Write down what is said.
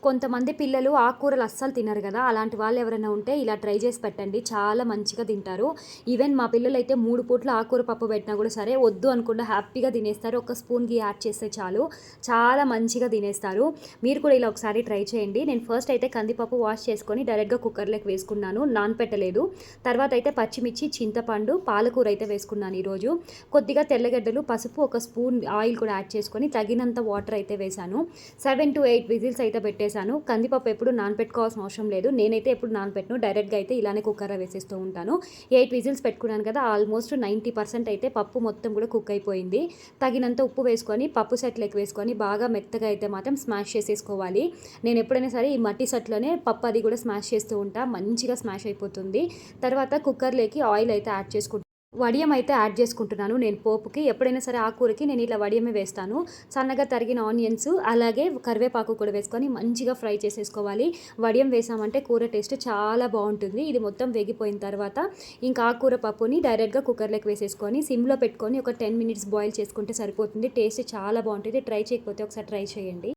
కొంతమంది పిల్లలు ఆకుకూరలు అస్సలు తినరు కదా! అలాంటి వాళ్ళు ఎవరైనా ఉంటే ఇలా ట్రై చేసి పెట్టండి. చాలా మంచిగా తింటారు. ఈవెన్ మా పిల్లలైతే 3 పూట్ల ఆకుకూర పప్పు పెట్టినా కూడా సరే వద్దు అనకుండా హ్యాపీగా తినేస్తారు. ఒక స్పూన్ ఘీ యాడ్ చేస్తే చాలు. చాలా మంచిగా తినేస్తారు. మీరు కూడా ఇలా ఒకసారి ట్రై చేయండి. నేను ఫస్ట్ అయితే కందిపప్పు వాష్ చేసుకొని డైరెక్ట్‌గా కుక్కర్‌లోకి వేసుకున్నాను. నానపెట్టలేదు. తర్వాత అయితే పచ్చిమిర్చి, చింతపండు, పాలకూర అయితే వేసుకున్నాను ఈరోజు. కొద్దిగా తెల్లగడ్డలు, పసుపు, ఒక స్పూన్ ఆయిల్ కూడా యాడ్ చేసుకొని తగినంత వాటర్ అయితే వేశాను. 7-8 విజిల్స్ అయితే పెట్టేశాను. కందిపప్పు ఎప్పుడు నానపెట్టుకోవాల్సిన అవసరం లేదు. నేనైతే ఎప్పుడు నానపెట్టను. డైరెక్ట్‌గా అయితే ఇలానే కుక్కర్‌లో వేసేస్తూ ఉంటాను. 8 విజిల్స్ పెట్టుకున్నాను కదా! ఆల్మోస్ట్ 90% అయితే పప్పు మొత్తం కూడా కుక్ అయిపోయింది. తగినంత ఉప్పు వేసుకొని పప్పు సెట్లోకి వేసుకొని బాగా మెత్తగా అయితే మాత్రం స్మాష్ చేసేసుకోవాలి. నేను ఎప్పుడైనా సరే ఈ మట్టి సెట్లోనే పప్పు అది కూడా స్మాష్ చేస్తూ ఉంటా. మంచిగా స్మాష్ అయిపోతుంది. తర్వాత కుక్కర్‌లోకి ఆయిల్ అయితే యాడ్ చేసుకుంటాను. వడియం అయితే యాడ్ చేసుకుంటున్నాను నేను పోపుకి. ఎప్పుడైనా సరే ఆకుకూరకి నేను ఇలా వడియమే వేస్తాను. సన్నగా తరిగిన ఆనియన్స్ అలాగే కరివేపాకు కూడా వేసుకొని మంచిగా ఫ్రై చేసేసుకోవాలి. వడియం వేసామంటే కూర టేస్ట్ చాలా బాగుంటుంది. ఇది మొత్తం వేగిపోయిన తర్వాత ఇంకా ఆకుకూర పప్పుని డైరెక్ట్‌గా కుక్కర్‌లోకి వేసేసుకొని సిమ్‌లో పెట్టుకొని ఒక 10 మినిట్స్ బాయిల్ చేసుకుంటే సరిపోతుంది. టేస్ట్ చాలా బాగుంటుంది. ట్రై చేయకపోతే ఒకసారి ట్రై చేయండి.